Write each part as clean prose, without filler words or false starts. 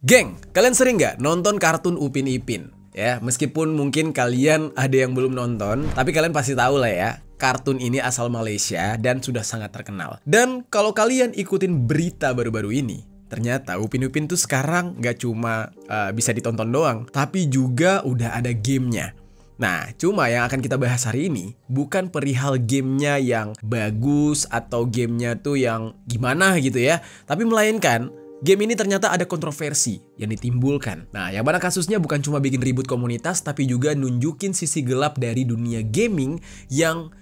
Geng, kalian sering nggak nonton kartun Upin Ipin? Ya, meskipun mungkin kalian ada yang belum nonton, tapi kalian pasti tahu lah ya, kartun ini asal Malaysia dan sudah sangat terkenal. Dan kalau kalian ikutin berita baru-baru ini, ternyata Upin Ipin tuh sekarang nggak cuma bisa ditonton doang, tapi juga udah ada gamenya. Nah, cuma yang akan kita bahas hari ini bukan perihal gamenya yang bagus atau gamenya tuh yang gimana gitu ya, tapi melainkan game ini ternyata ada kontroversi yang ditimbulkan. Nah, yang mana kasusnya bukan cuma bikin ribut komunitas, tapi juga nunjukin sisi gelap dari dunia gaming yang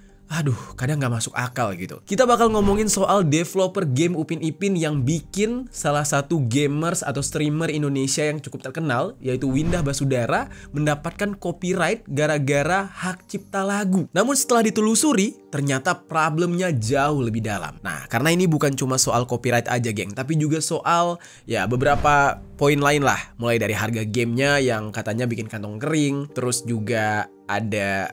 kadang nggak masuk akal gitu. Kita bakal ngomongin soal developer game Upin Ipin yang bikin salah satu gamers atau streamer Indonesia yang cukup terkenal, yaitu Windah Basudara, mendapatkan copyright gara-gara hak cipta lagu. Namun setelah ditelusuri, ternyata problemnya jauh lebih dalam. Nah, karena ini bukan cuma soal copyright aja, geng, tapi juga soal ya beberapa poin lain lah. Mulai dari harga gamenya yang katanya bikin kantong kering, terus juga ada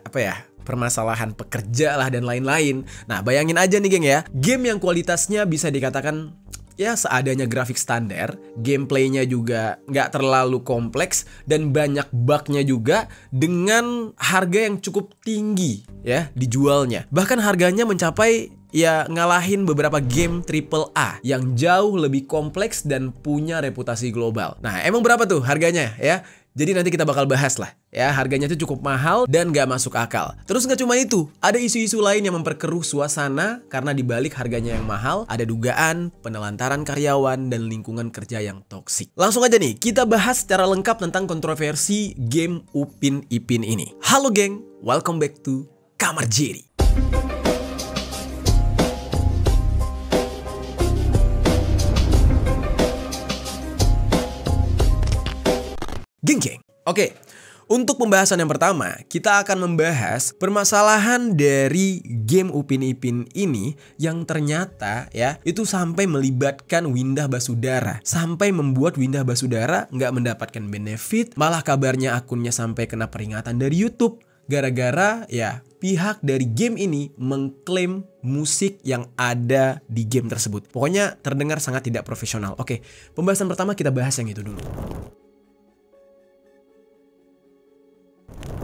permasalahan pekerja lah dan lain-lain. Nah, bayangin aja nih geng ya, game yang kualitasnya bisa dikatakan ya seadanya grafik standar, gameplaynya juga nggak terlalu kompleks dan banyak bugnya juga, dengan harga yang cukup tinggi ya dijualnya. Bahkan harganya mencapai ya ngalahin beberapa game AAA yang jauh lebih kompleks dan punya reputasi global. Nah, emang berapa tuh harganya ya? Jadi nanti kita bakal bahas lah ya, harganya tuh cukup mahal dan gak masuk akal. Terus gak cuma itu, ada isu-isu lain yang memperkeruh suasana karena dibalik harganya yang mahal, ada dugaan penelantaran karyawan dan lingkungan kerja yang toksik. Langsung aja nih, kita bahas secara lengkap tentang kontroversi game Upin Ipin ini. Halo geng, welcome back to Kamar Jerry. Geng. Oke, untuk pembahasan yang pertama, kita akan membahas permasalahan dari game Upin Ipin ini yang ternyata ya itu sampai melibatkan Windah Basudara, sampai membuat Windah Basudara nggak mendapatkan benefit, malah kabarnya akunnya sampai kena peringatan dari YouTube gara-gara ya pihak dari game ini mengklaim musik yang ada di game tersebut. Pokoknya terdengar sangat tidak profesional. Oke, pembahasan pertama kita bahas yang itu dulu.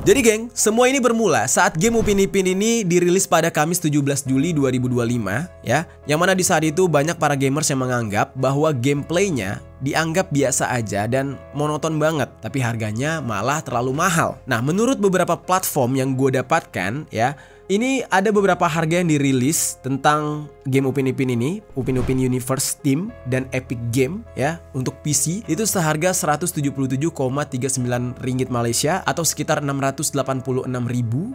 Jadi geng, semua ini bermula saat game Upin Ipin ini dirilis pada Kamis 17 Juli 2025 ya. Yang mana di saat itu banyak para gamers yang menganggap bahwa gameplaynya dianggap biasa aja dan monoton banget, tapi harganya malah terlalu mahal. Nah, menurut beberapa platform yang gue dapatkan ya, ini ada beberapa harga yang dirilis tentang game Upin Ipin ini, Upin Ipin Universe Steam dan Epic Game ya, untuk PC itu seharga Rp177,39 Malaysia atau sekitar Rp686.000.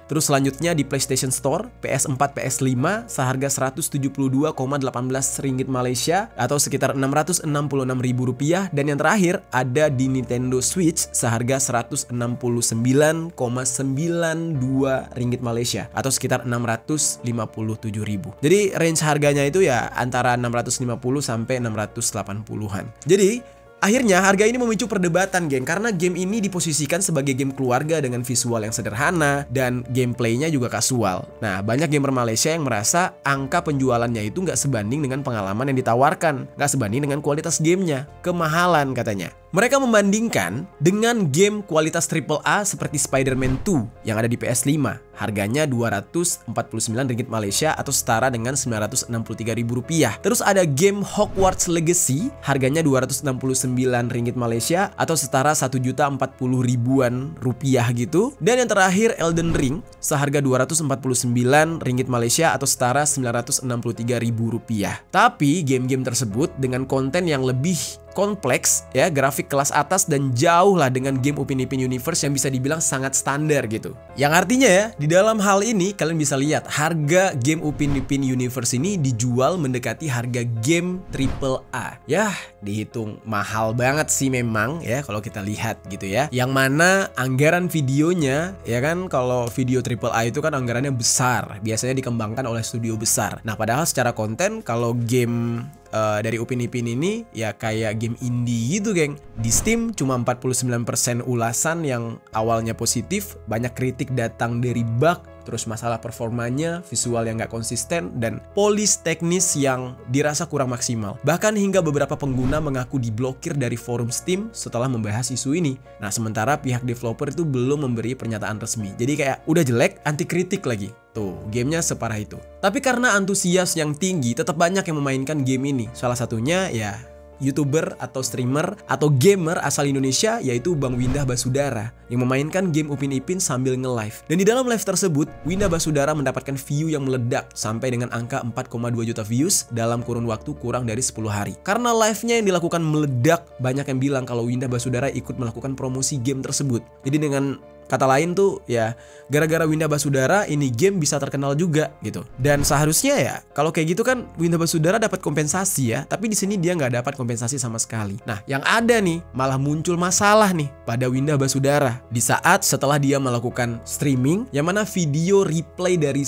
Terus selanjutnya di PlayStation Store, PS4, PS5 seharga Rp172,18 Malaysia atau sekitar Rp666.000, dan yang terakhir ada di Nintendo Switch seharga Rp169,92 Malaysia atau sekitar 657.000. Jadi range harganya itu ya antara 650 sampai 680-an. Jadi akhirnya harga ini memicu perdebatan geng, karena game ini diposisikan sebagai game keluarga dengan visual yang sederhana dan gameplaynya juga kasual. Nah, banyak gamer Malaysia yang merasa angka penjualannya itu nggak sebanding dengan pengalaman yang ditawarkan, nggak sebanding dengan kualitas gamenya, kemahalan katanya. Mereka membandingkan dengan game kualitas AAA seperti Spider-Man 2 yang ada di PS5. Harganya Rp249 Malaysia atau setara dengan Rp963.000. Terus ada game Hogwarts Legacy, harganya Rp269 Malaysia atau setara Rp1.040.000 gitu. Dan yang terakhir Elden Ring, seharga Rp249 Malaysia atau setara Rp963.000. Tapi game-game tersebut dengan konten yang lebih kompleks ya, grafik kelas atas, dan jauh lah dengan game Upin Ipin Universe yang bisa dibilang sangat standar gitu. Yang artinya ya, di dalam hal ini kalian bisa lihat harga game Upin Ipin Universe ini dijual mendekati harga game AAA. Ya, dihitung mahal banget sih memang ya kalau kita lihat gitu ya. Yang mana anggaran videonya ya kan, kalau video AAA itu kan anggarannya besar, biasanya dikembangkan oleh studio besar. Nah, padahal secara konten kalau game dari Upin Ipin ini ya kayak game indie gitu geng. Di Steam cuma 49% ulasan yang awalnya positif, banyak kritik datang dari bug, terus masalah performanya, visual yang nggak konsisten, dan polis teknis yang dirasa kurang maksimal. Bahkan hingga beberapa pengguna mengaku diblokir dari forum Steam setelah membahas isu ini. Nah, sementara pihak developer itu belum memberi pernyataan resmi. Jadi kayak udah jelek, anti kritik lagi. Tuh, gamenya separah itu. Tapi karena antusias yang tinggi, tetap banyak yang memainkan game ini. Salah satunya ya YouTuber atau streamer atau gamer asal Indonesia, yaitu Bang Windah Basudara yang memainkan game Upin Ipin sambil nge-live. Dan di dalam live tersebut, Windah Basudara mendapatkan view yang meledak sampai dengan angka 4,2 juta views dalam kurun waktu kurang dari 10 hari. Karena live-nya yang dilakukan meledak, banyak yang bilang kalau Windah Basudara ikut melakukan promosi game tersebut. Jadi dengan kata lain tuh ya, gara-gara Windah Basudara ini game bisa terkenal juga gitu. Dan seharusnya ya kalau kayak gitu kan Windah Basudara dapat kompensasi ya, tapi di sini dia nggak dapat kompensasi sama sekali. Nah, yang ada nih malah muncul masalah nih pada Windah Basudara di saat setelah dia melakukan streaming, yang mana video replay dari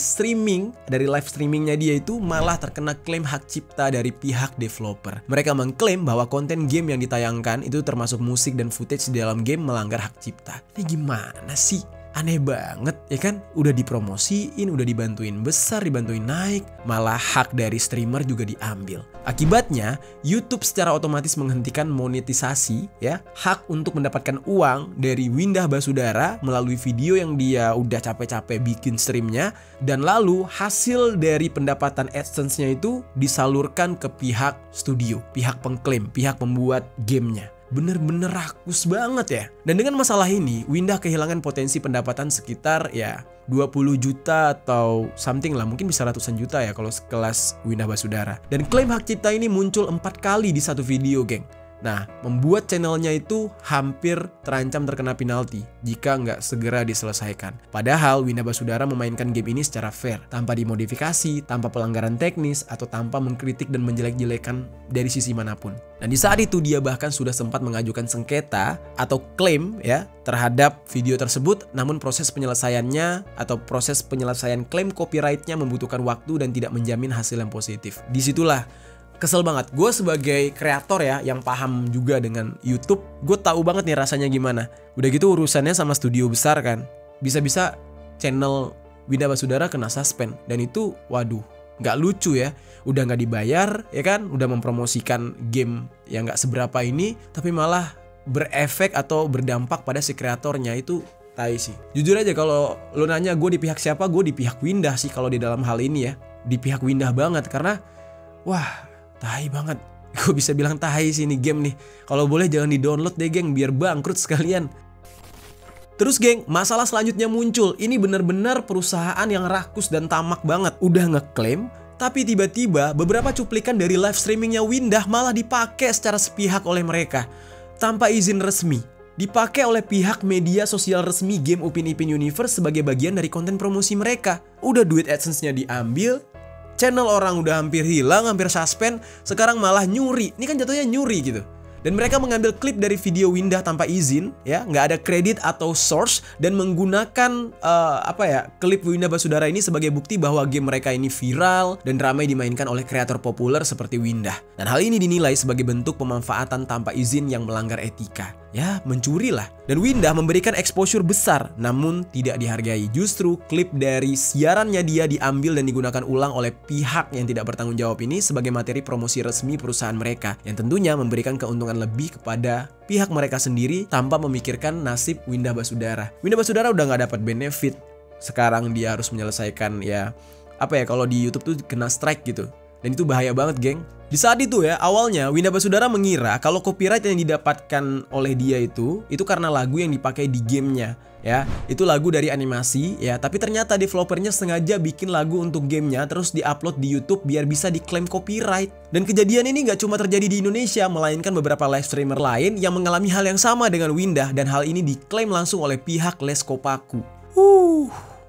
live streamingnya dia itu malah terkena klaim hak cipta dari pihak developer. Mereka mengklaim bahwa konten game yang ditayangkan itu termasuk musik dan footage di dalam game melanggar hak cipta. Ini gimana sih? Aneh banget ya kan? Udah dipromosiin, udah dibantuin besar, dibantuin naik, malah hak dari streamer juga diambil. Akibatnya YouTube secara otomatis menghentikan monetisasi ya, hak untuk mendapatkan uang dari Windah Basudara melalui video yang dia udah capek-capek bikin streamnya, dan lalu hasil dari pendapatan AdSense-nya itu disalurkan ke pihak studio, pihak pengklaim, pihak pembuat gamenya. Bener-bener rakus banget ya. Dan dengan masalah ini, Windah kehilangan potensi pendapatan sekitar ya 20 juta atau something lah, mungkin bisa ratusan juta ya kalau sekelas Windah Basudara. Dan klaim hak cipta ini muncul 4 kali di satu video, geng. Nah, membuat channelnya itu hampir terancam terkena penalti jika nggak segera diselesaikan. Padahal Windah Basudara memainkan game ini secara fair, tanpa dimodifikasi, tanpa pelanggaran teknis, atau tanpa mengkritik dan menjelek-jelekan dari sisi manapun. Dan di saat itu dia bahkan sudah sempat mengajukan sengketa atau klaim ya terhadap video tersebut, namun proses penyelesaiannya atau proses penyelesaian klaim copyrightnya membutuhkan waktu dan tidak menjamin hasil yang positif. Disitulah kesel banget. Gue sebagai kreator ya yang paham juga dengan YouTube, gue tahu banget nih rasanya gimana. Udah gitu urusannya sama studio besar kan, bisa-bisa channel Windah Basudara kena suspend. Dan itu waduh, nggak lucu ya. Udah nggak dibayar ya kan, udah mempromosikan game yang nggak seberapa ini, tapi malah berefek atau berdampak pada si kreatornya. Itu tai sih. Jujur aja kalau lo nanya gue di pihak siapa, gue di pihak Windah sih kalau di dalam hal ini ya. Di pihak Windah banget, karena wah, tai banget. Gue bisa bilang tai sih ini game nih. Kalau boleh jangan di-download deh, geng, biar bangkrut sekalian. Terus, geng, masalah selanjutnya muncul. Ini bener-bener perusahaan yang rakus dan tamak banget. Udah ngeklaim, tapi tiba-tiba beberapa cuplikan dari live streamingnya Windah malah dipakai secara sepihak oleh mereka tanpa izin resmi. Dipakai oleh pihak media sosial resmi game Upin Ipin Universe sebagai bagian dari konten promosi mereka. Udah duit AdSense-nya diambil, channel orang udah hampir hilang, hampir suspend, sekarang malah nyuri. Ini kan jatuhnya nyuri gitu. Dan mereka mengambil klip dari video Windah tanpa izin, ya, nggak ada kredit atau source, dan menggunakan klip Windah Basudara ini sebagai bukti bahwa game mereka ini viral dan ramai dimainkan oleh kreator populer seperti Windah. Dan hal ini dinilai sebagai bentuk pemanfaatan tanpa izin yang melanggar etika. Ya, mencuri lah. Dan Windah memberikan exposure besar, namun tidak dihargai. Justru klip dari siarannya dia diambil dan digunakan ulang oleh pihak yang tidak bertanggung jawab ini sebagai materi promosi resmi perusahaan mereka, yang tentunya memberikan keuntungan lebih kepada pihak mereka sendiri tanpa memikirkan nasib Windah Basudara. Windah Basudara udah nggak dapat benefit. Sekarang dia harus menyelesaikan kalau di YouTube tuh kena strike gitu. Dan itu bahaya banget, geng. Di saat itu ya, awalnya Windah Basudara mengira kalau copyright yang didapatkan oleh dia itu karena lagu yang dipakai di gamenya. Ya, itu lagu dari animasi ya, tapi ternyata developernya sengaja bikin lagu untuk gamenya terus diupload di YouTube biar bisa diklaim copyright. Dan kejadian ini nggak cuma terjadi di Indonesia, melainkan beberapa live streamer lain yang mengalami hal yang sama dengan Windah, dan hal ini diklaim langsung oleh pihak Les Kopaku.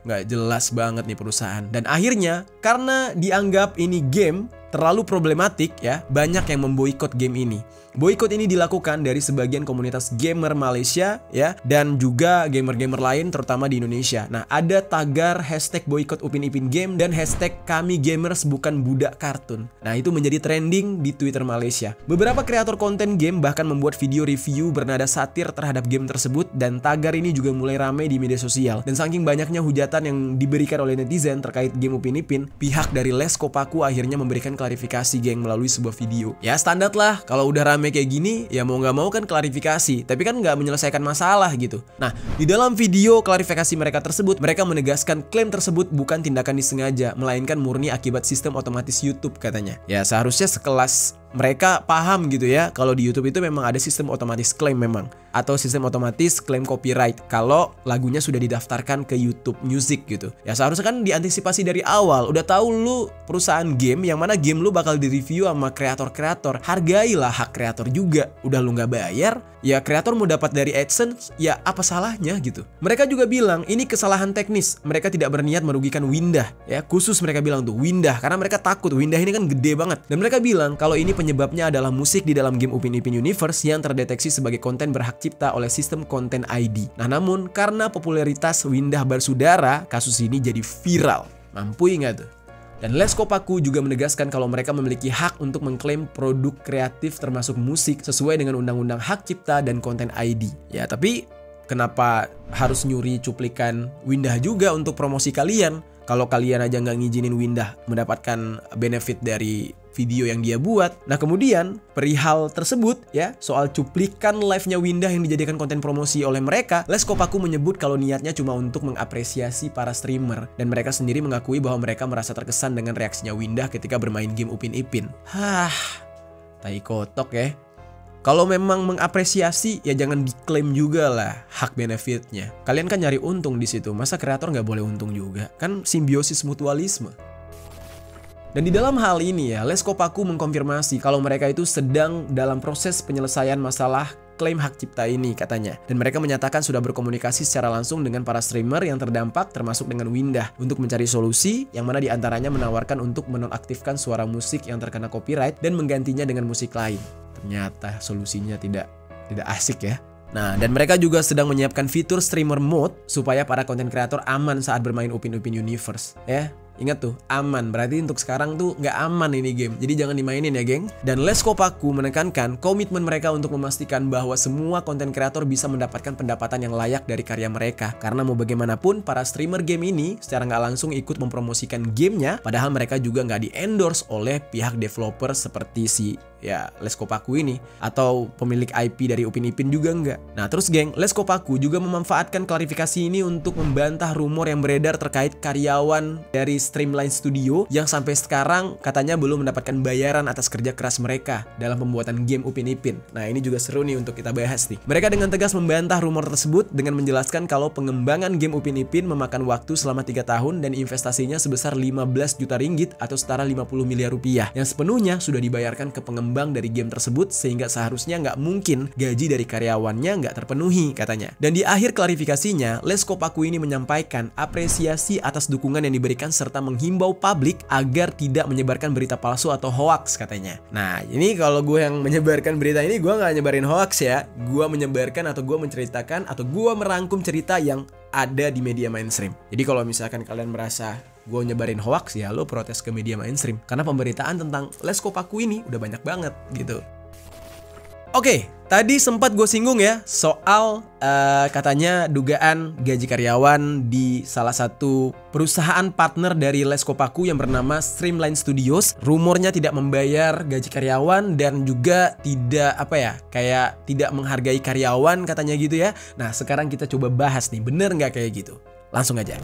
Nggak jelas banget nih perusahaan. Dan akhirnya karena dianggap ini game terlalu problematik ya, banyak yang memboikot game ini. Boykot ini dilakukan dari sebagian komunitas gamer Malaysia ya, dan juga gamer-gamer lain terutama di Indonesia. Nah, ada tagar hashtag boykot Upin Ipin Game dan hashtag kami gamers bukan budak kartun. Nah, itu menjadi trending di Twitter Malaysia. Beberapa kreator konten game bahkan membuat video review bernada satir terhadap game tersebut, dan tagar ini juga mulai ramai di media sosial. Dan saking banyaknya hujatan yang diberikan oleh netizen terkait game Upin Ipin, pihak dari Les Kopaku akhirnya memberikan klarifikasi geng melalui sebuah video. Ya standar lah, kalau udah rame kayak gini, ya mau nggak mau kan klarifikasi, tapi kan nggak menyelesaikan masalah gitu. Nah, di dalam video klarifikasi mereka tersebut, mereka menegaskan klaim tersebut bukan tindakan disengaja, melainkan murni akibat sistem otomatis YouTube katanya. Ya seharusnya sekelas mereka paham gitu ya, kalau di YouTube itu memang ada sistem otomatis klaim memang, atau sistem otomatis klaim copyright kalau lagunya sudah didaftarkan ke YouTube Music gitu. Ya seharusnya kan diantisipasi dari awal, udah tahu lu perusahaan game yang mana game lu bakal direview sama kreator-kreator, hargailah hak kreator juga. Udah lu nggak bayar, ya kreator mau dapat dari AdSense, ya apa salahnya gitu. Mereka juga bilang ini kesalahan teknis, mereka tidak berniat merugikan Windah ya, khusus mereka bilang tuh Windah, karena mereka takut Windah ini kan gede banget. Dan mereka bilang kalau ini penyebabnya adalah musik di dalam game Upin Ipin Universe yang terdeteksi sebagai konten berhak cipta oleh sistem konten ID. Nah, namun karena popularitas Windah Barsudara, kasus ini jadi viral. Mampu nggak tuh? Dan Les Kopaku juga menegaskan kalau mereka memiliki hak untuk mengklaim produk kreatif termasuk musik sesuai dengan Undang-Undang Hak Cipta dan Konten ID. Ya, tapi kenapa harus nyuri cuplikan Windah juga untuk promosi kalian? Kalau kalian aja nggak ngizinin Windah mendapatkan benefit dari video yang dia buat. Nah, kemudian perihal tersebut ya, soal cuplikan live-nya Windah yang dijadikan konten promosi oleh mereka, Les Kopaku menyebut kalau niatnya cuma untuk mengapresiasi para streamer, dan mereka sendiri mengakui bahwa mereka merasa terkesan dengan reaksinya Windah ketika bermain game Upin Ipin. Tai kotok ya. Kalau memang mengapresiasi, ya jangan diklaim juga lah hak benefitnya. Kalian kan nyari untung di situ, masa kreator nggak boleh untung juga? Kan simbiosis mutualisme. Dan di dalam hal ini ya, Les Kopaku mengkonfirmasi kalau mereka itu sedang dalam proses penyelesaian masalah klaim hak cipta ini katanya. Dan mereka menyatakan sudah berkomunikasi secara langsung dengan para streamer yang terdampak termasuk dengan Windah untuk mencari solusi yang mana diantaranya menawarkan untuk menonaktifkan suara musik yang terkena copyright dan menggantinya dengan musik lain. Ternyata solusinya tidak asik ya. Nah, dan mereka juga sedang menyiapkan fitur streamer mode supaya para konten kreator aman saat bermain Upin Ipin Universe ya. Ingat tuh, aman. Berarti untuk sekarang tuh nggak aman ini game. Jadi jangan dimainin ya, geng. Dan Les Kopaku menekankan komitmen mereka untuk memastikan bahwa semua konten kreator bisa mendapatkan pendapatan yang layak dari karya mereka. Karena mau bagaimanapun, para streamer game ini secara nggak langsung ikut mempromosikan gamenya, padahal mereka juga nggak di-endorse oleh pihak developer seperti si ya Les Kopaku ini, atau pemilik IP dari Upin Ipin juga enggak. Nah terus geng, Les Kopaku juga memanfaatkan klarifikasi ini untuk membantah rumor yang beredar terkait karyawan dari Streamline Studio yang sampai sekarang katanya belum mendapatkan bayaran atas kerja keras mereka dalam pembuatan game Upin Ipin. Nah ini juga seru nih untuk kita bahas nih. Mereka dengan tegas membantah rumor tersebut dengan menjelaskan kalau pengembangan game Upin Ipin memakan waktu selama 3 tahun dan investasinya sebesar 15 juta ringgit atau setara 50 miliar rupiah yang sepenuhnya sudah dibayarkan ke pengembang dari game tersebut, sehingga seharusnya nggak mungkin gaji dari karyawannya nggak terpenuhi katanya. Dan di akhir klarifikasinya, Les Kopaku ini menyampaikan apresiasi atas dukungan yang diberikan serta menghimbau publik agar tidak menyebarkan berita palsu atau hoax katanya. Nah ini kalau gue yang menyebarkan berita ini, gue nggak nyebarin hoax ya, gue menyebarkan atau gue menceritakan atau gue merangkum cerita yang ada di media mainstream. Jadi kalau misalkan kalian merasa gue nyebarin hoax, ya lo protes ke media mainstream, karena pemberitaan tentang Les Kopaku ini udah banyak banget gitu. Oke, tadi sempat gue singgung ya soal katanya dugaan gaji karyawan di salah satu perusahaan partner dari Les Kopaku yang bernama Streamline Studios. Rumornya tidak membayar gaji karyawan dan juga tidak kayak tidak menghargai karyawan katanya gitu ya. Nah sekarang kita coba bahas nih, bener nggak kayak gitu? Langsung aja.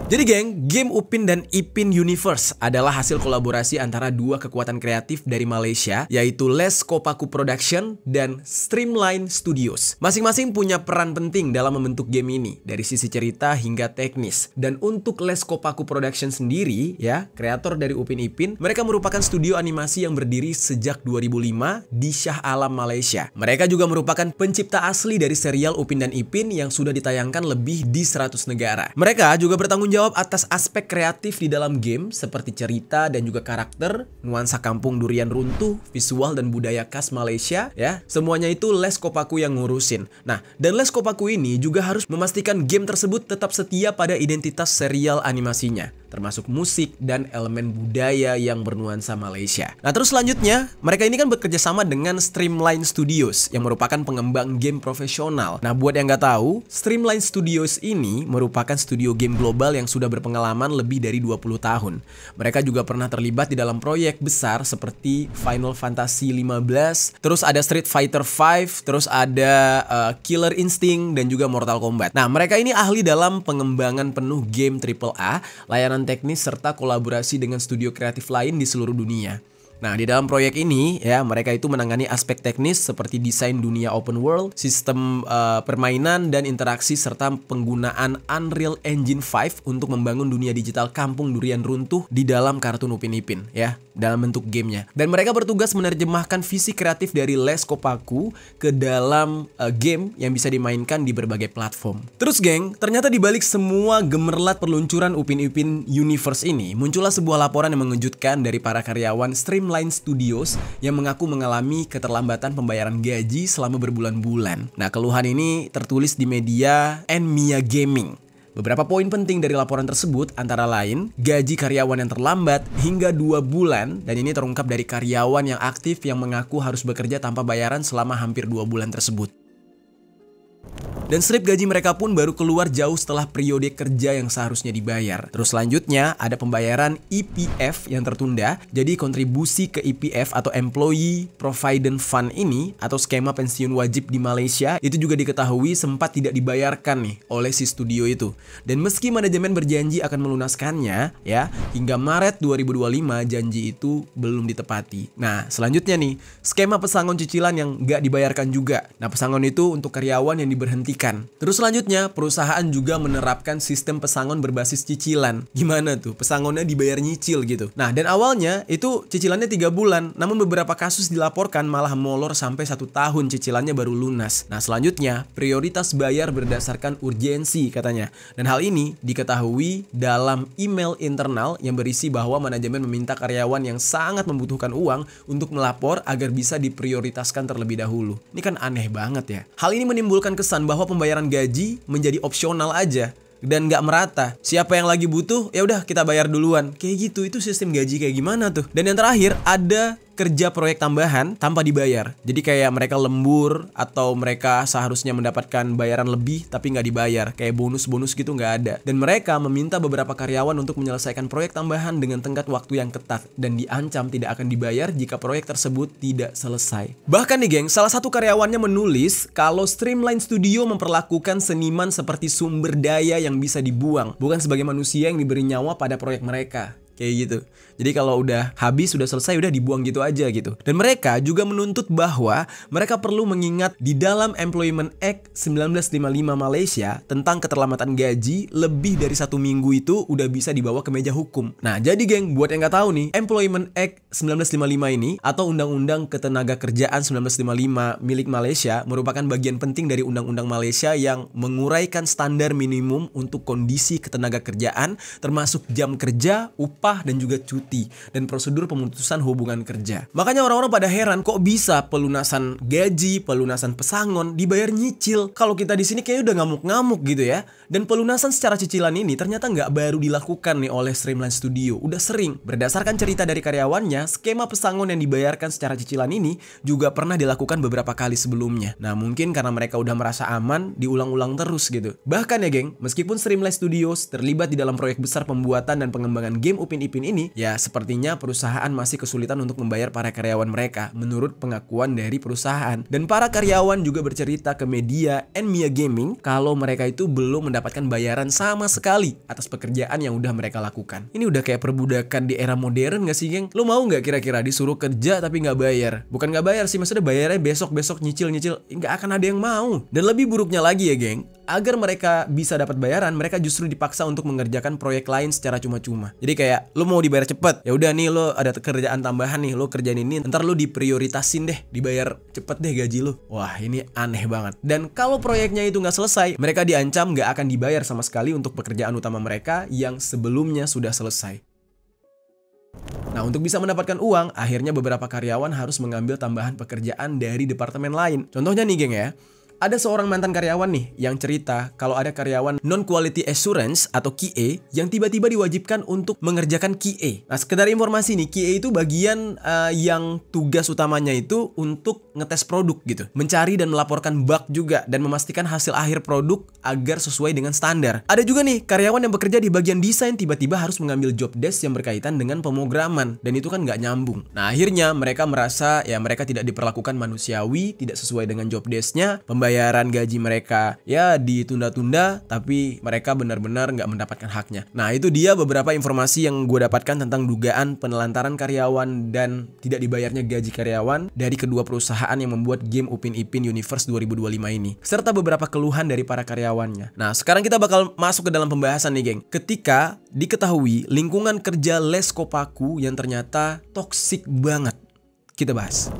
Jadi geng, game Upin dan Ipin Universe adalah hasil kolaborasi antara dua kekuatan kreatif dari Malaysia, yaitu Les Kopaku Production dan Streamline Studios. Masing-masing punya peran penting dalam membentuk game ini, dari sisi cerita hingga teknis. Dan untuk Les Kopaku Production sendiri, ya, kreator dari Upin Ipin, mereka merupakan studio animasi yang berdiri sejak 2005 di Shah Alam, Malaysia. Mereka juga merupakan pencipta asli dari serial Upin dan Ipin yang sudah ditayangkan lebih di 100 negara. Mereka juga bertanggung jawab jawab atas aspek kreatif di dalam game seperti cerita dan juga karakter, nuansa kampung durian runtuh, visual dan budaya khas Malaysia ya. Semuanya itu Les Kopaku yang ngurusin. Nah, dan Les Kopaku ini juga harus memastikan game tersebut tetap setia pada identitas serial animasinya, termasuk musik dan elemen budaya yang bernuansa Malaysia. Nah, terus selanjutnya, mereka ini kan bekerja sama dengan Streamline Studios yang merupakan pengembang game profesional. Nah, buat yang nggak tahu, Streamline Studios ini merupakan studio game global yang sudah berpengalaman lebih dari 20 tahun. Mereka juga pernah terlibat di dalam proyek besar seperti Final Fantasy 15, terus ada Street Fighter 5, terus ada Killer Instinct dan juga Mortal Kombat. Nah, mereka ini ahli dalam pengembangan penuh game AAA, layanan teknis serta kolaborasi dengan studio kreatif lain di seluruh dunia. Nah, di dalam proyek ini ya, mereka itu menangani aspek teknis seperti desain dunia open world, sistem permainan dan interaksi serta penggunaan Unreal Engine 5 untuk membangun dunia digital kampung durian runtuh di dalam kartun Upin Ipin ya, dalam bentuk gamenya. Dan mereka bertugas menerjemahkan visi kreatif dari Les Kopaku ke dalam game yang bisa dimainkan di berbagai platform. Terus geng, ternyata dibalik semua gemerlap peluncuran Upin Ipin Universe ini, muncullah sebuah laporan yang mengejutkan dari para karyawan Streamline Studios yang mengaku mengalami keterlambatan pembayaran gaji selama berbulan-bulan. Nah, keluhan ini tertulis di media Nmia Gaming. Beberapa poin penting dari laporan tersebut antara lain gaji karyawan yang terlambat hingga 2 bulan, dan ini terungkap dari karyawan yang aktif yang mengaku harus bekerja tanpa bayaran selama hampir 2 bulan tersebut. Dan slip gaji mereka pun baru keluar jauh setelah periode kerja yang seharusnya dibayar. Terus selanjutnya ada pembayaran EPF yang tertunda. Jadi kontribusi ke EPF atau Employee Provident Fund ini atau skema pensiun wajib di Malaysia itu juga diketahui sempat tidak dibayarkan nih oleh si studio itu. Dan meski manajemen berjanji akan melunaskannya ya, hingga Maret 2025 janji itu belum ditepati. Nah, selanjutnya nih, skema pesangon cicilan yang nggak dibayarkan juga. Nah, pesangon itu untuk karyawan yang diberhentikan. Terus selanjutnya, perusahaan juga menerapkan sistem pesangon berbasis cicilan. Gimana tuh? Pesangonnya dibayar nyicil gitu. Nah, dan awalnya itu cicilannya 3 bulan, namun beberapa kasus dilaporkan malah molor sampai 1 tahun cicilannya baru lunas. Nah, selanjutnya, prioritas bayar berdasarkan urgensi katanya. Dan hal ini diketahui dalam email internal yang berisi bahwa manajemen meminta karyawan yang sangat membutuhkan uang untuk melapor agar bisa diprioritaskan terlebih dahulu. Ini kan aneh banget ya. Hal ini menimbulkan kesan bahwa pembayaran gaji menjadi opsional aja dan nggak merata. Siapa yang lagi butuh, ya udah kita bayar duluan. Kayak gitu, itu sistem gaji kayak gimana tuh? Dan yang terakhir ada kerja proyek tambahan tanpa dibayar. Jadi kayak mereka lembur atau mereka seharusnya mendapatkan bayaran lebih tapi nggak dibayar. Kayak bonus-bonus gitu nggak ada. Dan mereka meminta beberapa karyawan untuk menyelesaikan proyek tambahan dengan tenggat waktu yang ketat dan diancam tidak akan dibayar jika proyek tersebut tidak selesai. Bahkan nih geng, salah satu karyawannya menulis kalau Streamline Studio memperlakukan seniman seperti sumber daya yang bisa dibuang, bukan sebagai manusia yang diberi nyawa pada proyek mereka. Kayak gitu. Jadi kalau udah habis, udah selesai, udah dibuang gitu aja gitu. Dan mereka juga menuntut bahwa mereka perlu mengingat di dalam Employment Act 1955 Malaysia tentang keterlambatan gaji lebih dari 1 minggu itu udah bisa dibawa ke meja hukum. Nah, jadi geng, buat yang nggak tahu nih, Employment Act 1955 ini atau Undang-Undang Ketenagakerjaan 1955 milik Malaysia merupakan bagian penting dari Undang-Undang Malaysia yang menguraikan standar minimum untuk kondisi ketenagakerjaan termasuk jam kerja, upah, dan juga cuti dan prosedur pemutusan hubungan kerja. Makanya orang-orang pada heran kok bisa pelunasan gaji, pelunasan pesangon dibayar nyicil. Kalau kita di sini kayaknya udah ngamuk-ngamuk gitu ya. Dan pelunasan secara cicilan ini ternyata nggak baru dilakukan nih oleh Streamline Studio, udah sering. Berdasarkan cerita dari karyawannya, skema pesangon yang dibayarkan secara cicilan ini juga pernah dilakukan beberapa kali sebelumnya. Nah, mungkin karena mereka udah merasa aman, diulang-ulang terus gitu. Bahkan ya geng, meskipun Streamline Studios terlibat di dalam proyek besar pembuatan dan pengembangan game Upin Ipin ini, ya sepertinya perusahaan masih kesulitan untuk membayar para karyawan mereka menurut pengakuan dari perusahaan. Dan para karyawan juga bercerita ke media Nmia Gaming kalau mereka itu belum mendapatkan bayaran sama sekali atas pekerjaan yang udah mereka lakukan. Ini udah kayak perbudakan di era modern gak sih geng? Lo mau gak kira-kira disuruh kerja tapi gak bayar? Bukan gak bayar sih, maksudnya bayarnya besok-besok nyicil-nyicil. Gak akan ada yang mau. Dan lebih buruknya lagi ya geng, agar mereka bisa dapat bayaran, mereka justru dipaksa untuk mengerjakan proyek lain secara cuma-cuma. Jadi kayak lo mau dibayar cepet, cepet. Ya udah nih lo ada kerjaan tambahan nih, lo kerjaan ini, ntar lo diprioritasin deh, dibayar cepet deh gaji lo. Wah, ini aneh banget. Dan kalau proyeknya itu nggak selesai, mereka diancam nggak akan dibayar sama sekali untuk pekerjaan utama mereka yang sebelumnya sudah selesai. Nah, untuk bisa mendapatkan uang, akhirnya beberapa karyawan harus mengambil tambahan pekerjaan dari departemen lain. Contohnya nih geng ya, ada seorang mantan karyawan nih yang cerita kalau ada karyawan non-quality assurance atau QA yang tiba-tiba diwajibkan untuk mengerjakan QA. Nah, sekedar informasi nih, QA itu bagian yang tugas utamanya itu untuk ngetes produk gitu. Mencari dan melaporkan bug juga dan memastikan hasil akhir produk agar sesuai dengan standar. Ada juga nih karyawan yang bekerja di bagian desain tiba-tiba harus mengambil job desk yang berkaitan dengan pemrograman dan itu kan nggak nyambung. Nah, akhirnya mereka merasa ya mereka tidak diperlakukan manusiawi, tidak sesuai dengan job desk-nya, pembayaran gaji mereka ya ditunda-tunda, tapi mereka benar-benar nggak mendapatkan haknya. Nah, itu dia beberapa informasi yang gue dapatkan tentang dugaan penelantaran karyawan dan tidak dibayarnya gaji karyawan dari kedua perusahaan yang membuat game Upin Ipin Universe 2025 ini, serta beberapa keluhan dari para karyawannya. Nah, sekarang kita bakal masuk ke dalam pembahasan nih geng. Ketika diketahui lingkungan kerja Les Kopaku yang ternyata toksik banget, kita bahas.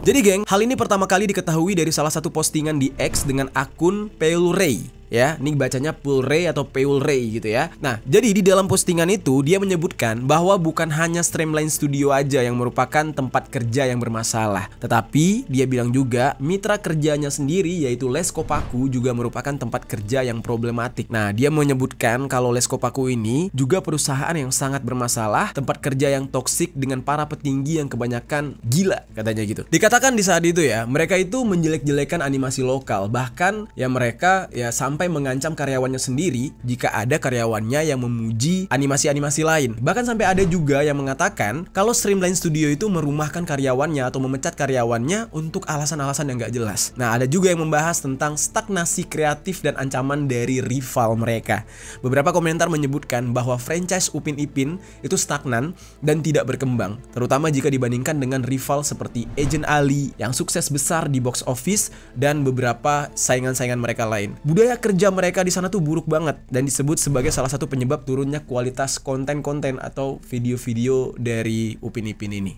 Jadi geng, hal ini pertama kali diketahui dari salah satu postingan di X dengan akun Peulray. Ya, ini bacanya Peulray atau Peulray gitu ya. Nah, jadi di dalam postingan itu dia menyebutkan bahwa bukan hanya Streamline Studio aja yang merupakan tempat kerja yang bermasalah, tetapi dia bilang juga mitra kerjanya sendiri yaitu Les Kopaku juga merupakan tempat kerja yang problematik. Nah, dia menyebutkan kalau Les Kopaku ini juga perusahaan yang sangat bermasalah, tempat kerja yang toksik dengan para petinggi yang kebanyakan gila katanya gitu. Dikatakan di saat itu ya, mereka itu menjelek-jelekan animasi lokal, bahkan ya mereka ya sampai mengancam karyawannya sendiri jika ada karyawannya yang memuji animasi-animasi lain. Bahkan sampai ada juga yang mengatakan kalau Streamline Studio itu merumahkan karyawannya atau memecat karyawannya untuk alasan-alasan yang gak jelas. Nah, ada juga yang membahas tentang stagnasi kreatif dan ancaman dari rival mereka. Beberapa komentar menyebutkan bahwa franchise Upin Ipin itu stagnan dan tidak berkembang, terutama jika dibandingkan dengan rival seperti Agent Ali yang sukses besar di box office dan beberapa saingan-saingan mereka lain. Budaya kerja mereka di sana tuh buruk banget dan disebut sebagai salah satu penyebab turunnya kualitas konten-konten atau video-video dari Upin Ipin ini.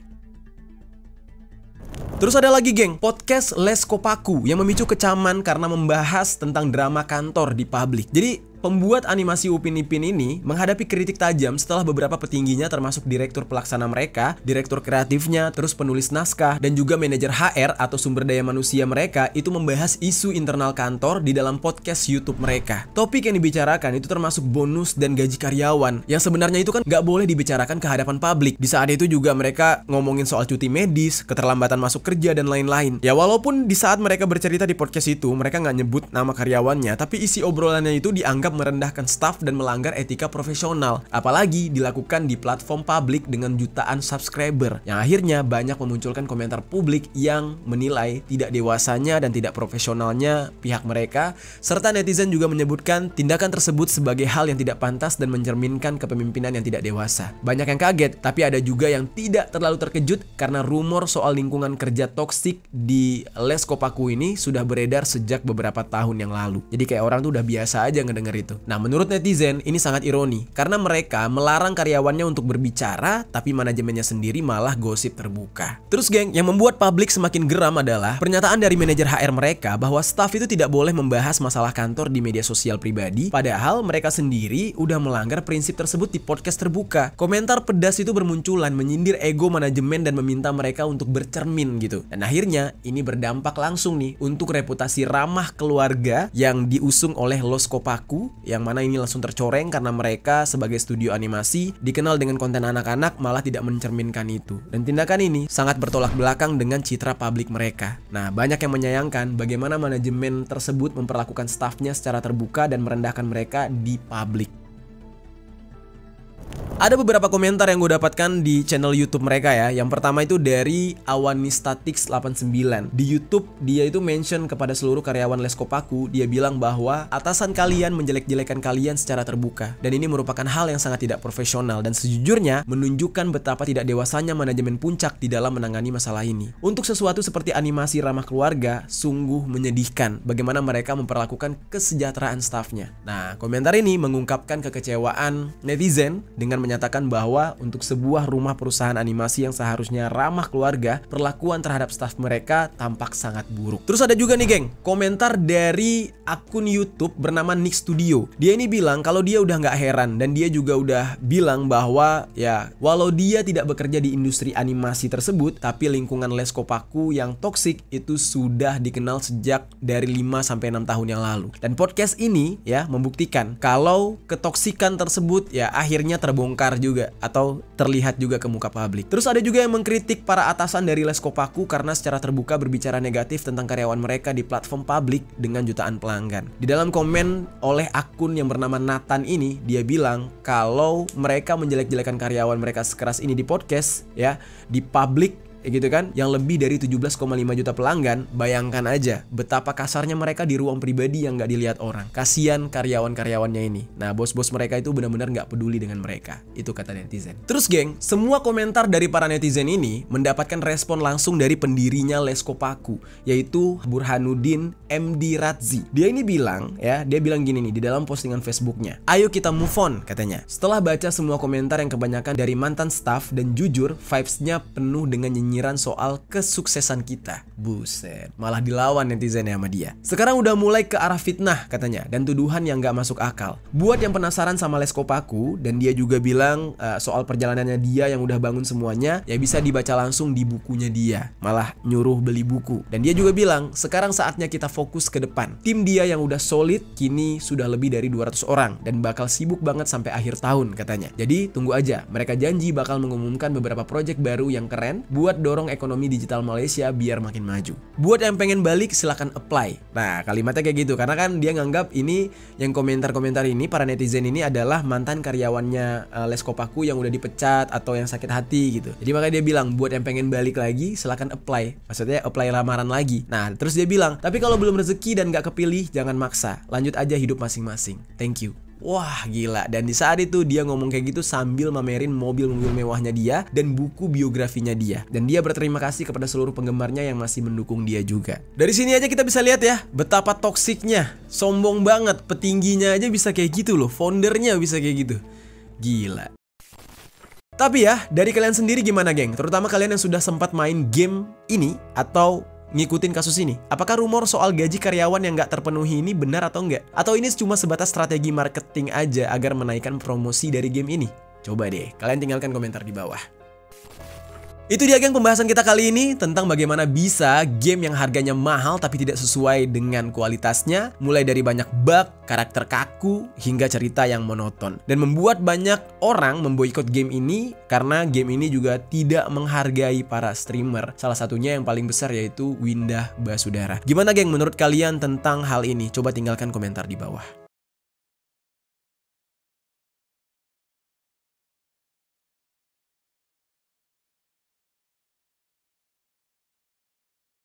Terus ada lagi geng, podcast Les Kopaku yang memicu kecaman karena membahas tentang drama kantor di publik. Jadi pembuat animasi Upin Ipin ini menghadapi kritik tajam setelah beberapa petingginya termasuk direktur pelaksana mereka, direktur kreatifnya, terus penulis naskah, dan juga manajer HR atau sumber daya manusia mereka itu membahas isu internal kantor di dalam podcast YouTube mereka. Topik yang dibicarakan itu termasuk bonus dan gaji karyawan, yang sebenarnya itu kan nggak boleh dibicarakan ke hadapan publik. Di saat itu juga mereka ngomongin soal cuti medis, keterlambatan masuk kerja, dan lain-lain. Ya walaupun di saat mereka bercerita di podcast itu, mereka nggak nyebut nama karyawannya, tapi isi obrolannya itu dianggap merendahkan staf dan melanggar etika profesional, apalagi dilakukan di platform publik dengan jutaan subscriber, yang akhirnya banyak memunculkan komentar publik yang menilai tidak dewasanya dan tidak profesionalnya pihak mereka, serta netizen juga menyebutkan tindakan tersebut sebagai hal yang tidak pantas dan mencerminkan kepemimpinan yang tidak dewasa. Banyak yang kaget, tapi ada juga yang tidak terlalu terkejut karena rumor soal lingkungan kerja toksik di Les Kopaku ini sudah beredar sejak beberapa tahun yang lalu. Jadi kayak orang tuh udah biasa aja ngedenger itu. Nah, menurut netizen ini sangat ironi karena mereka melarang karyawannya untuk berbicara, tapi manajemennya sendiri malah gosip terbuka. Terus geng, yang membuat publik semakin geram adalah pernyataan dari manajer HR mereka bahwa staf itu tidak boleh membahas masalah kantor di media sosial pribadi, padahal mereka sendiri udah melanggar prinsip tersebut di podcast terbuka. Komentar pedas itu bermunculan menyindir ego manajemen dan meminta mereka untuk bercermin gitu. Dan akhirnya ini berdampak langsung nih untuk reputasi ramah keluarga yang diusung oleh Les Kopaku, yang mana ini langsung tercoreng karena mereka sebagai studio animasi dikenal dengan konten anak-anak malah tidak mencerminkan itu. Dan tindakan ini sangat bertolak belakang dengan citra publik mereka. Nah, banyak yang menyayangkan bagaimana manajemen tersebut memperlakukan stafnya secara terbuka dan merendahkan mereka di publik. Ada beberapa komentar yang gue dapatkan di channel YouTube mereka ya. Yang pertama itu dari Awanistatix89. Di YouTube dia itu mention kepada seluruh karyawan Les Kopaku. Dia bilang bahwa atasan kalian menjelek-jelekan kalian secara terbuka, dan ini merupakan hal yang sangat tidak profesional dan sejujurnya menunjukkan betapa tidak dewasanya manajemen Puncak di dalam menangani masalah ini. Untuk sesuatu seperti animasi ramah keluarga, sungguh menyedihkan bagaimana mereka memperlakukan kesejahteraan stafnya. Nah, komentar ini mengungkapkan kekecewaan netizen dengan menyatakan bahwa untuk sebuah rumah perusahaan animasi yang seharusnya ramah keluarga, perlakuan terhadap staf mereka tampak sangat buruk. Terus ada juga nih geng, komentar dari akun YouTube bernama Nick Studio. Dia ini bilang kalau dia udah nggak heran, dan dia juga udah bilang bahwa ya walau dia tidak bekerja di industri animasi tersebut, tapi lingkungan Les Kopaku yang toksik itu sudah dikenal sejak dari 5-6 tahun yang lalu. Dan podcast ini ya membuktikan kalau ketoksikan tersebut ya akhirnya terbongkar juga atau terlihat juga ke muka publik. Terus ada juga yang mengkritik para atasan dari Les Kopaku karena secara terbuka berbicara negatif tentang karyawan mereka di platform publik dengan jutaan pelanggan. Di dalam komen oleh akun yang bernama Nathan ini, dia bilang kalau mereka menjelek-jelekan karyawan mereka sekeras ini di podcast ya, di publik gitu kan, yang lebih dari 17,5 juta pelanggan. Bayangkan aja betapa kasarnya mereka di ruang pribadi yang gak dilihat orang. Kasian karyawan-karyawannya ini. Nah, bos-bos mereka itu benar-benar gak peduli dengan mereka. Itu kata netizen. Terus geng, semua komentar dari para netizen ini mendapatkan respon langsung dari pendirinya Les Kopaku, yaitu Burhanuddin MD Radzi. Dia ini bilang ya, dia bilang gini nih di dalam postingan Facebooknya, "Ayo kita move on," katanya. Setelah baca semua komentar yang kebanyakan dari mantan staff, dan jujur vibes-nya penuh dengan nyinyiran soal kesuksesan kita. Buset, malah dilawan netizen sama dia. Sekarang udah mulai ke arah fitnah katanya, dan tuduhan yang gak masuk akal. Buat yang penasaran sama Les Kopaku, dan dia juga bilang soal perjalanannya dia yang udah bangun semuanya, ya bisa dibaca langsung di bukunya dia. Malah nyuruh beli buku. Dan dia juga bilang sekarang saatnya kita fokus ke depan. Tim dia yang udah solid kini sudah lebih dari 200 orang dan bakal sibuk banget sampai akhir tahun katanya. Jadi tunggu aja, mereka janji bakal mengumumkan beberapa project baru yang keren buat dorong ekonomi digital Malaysia biar makin maju. Buat yang pengen balik silahkan apply. Nah, kalimatnya kayak gitu karena kan dia nganggap ini yang komentar-komentar ini, para netizen ini adalah mantan karyawannya Les Kopaku yang udah dipecat atau yang sakit hati gitu. Jadi makanya dia bilang buat yang pengen balik lagi silahkan apply. Maksudnya apply lamaran lagi. Nah, terus dia bilang tapi kalau belum rezeki dan gak kepilih jangan maksa. Lanjut aja hidup masing-masing. Thank you. Wah gila, dan di saat itu dia ngomong kayak gitu sambil mamerin mobil-mobil mewahnya dia dan buku biografinya dia. Dan dia berterima kasih kepada seluruh penggemarnya yang masih mendukung dia juga. Dari sini aja kita bisa lihat ya betapa toksiknya, sombong banget, petingginya aja bisa kayak gitu loh, foundernya bisa kayak gitu. Gila. Tapi ya, dari kalian sendiri gimana geng? Terutama kalian yang sudah sempat main game ini atau ngikutin kasus ini. Apakah rumor soal gaji karyawan yang nggak terpenuhi ini benar atau enggak? Atau ini cuma sebatas strategi marketing aja agar menaikkan promosi dari game ini? Coba deh, kalian tinggalkan komentar di bawah. Itu dia geng pembahasan kita kali ini tentang bagaimana bisa game yang harganya mahal tapi tidak sesuai dengan kualitasnya, mulai dari banyak bug, karakter kaku, hingga cerita yang monoton. Dan membuat banyak orang memboikot game ini karena game ini juga tidak menghargai para streamer. Salah satunya yang paling besar yaitu Windah Basudara. Gimana geng menurut kalian tentang hal ini? Coba tinggalkan komentar di bawah.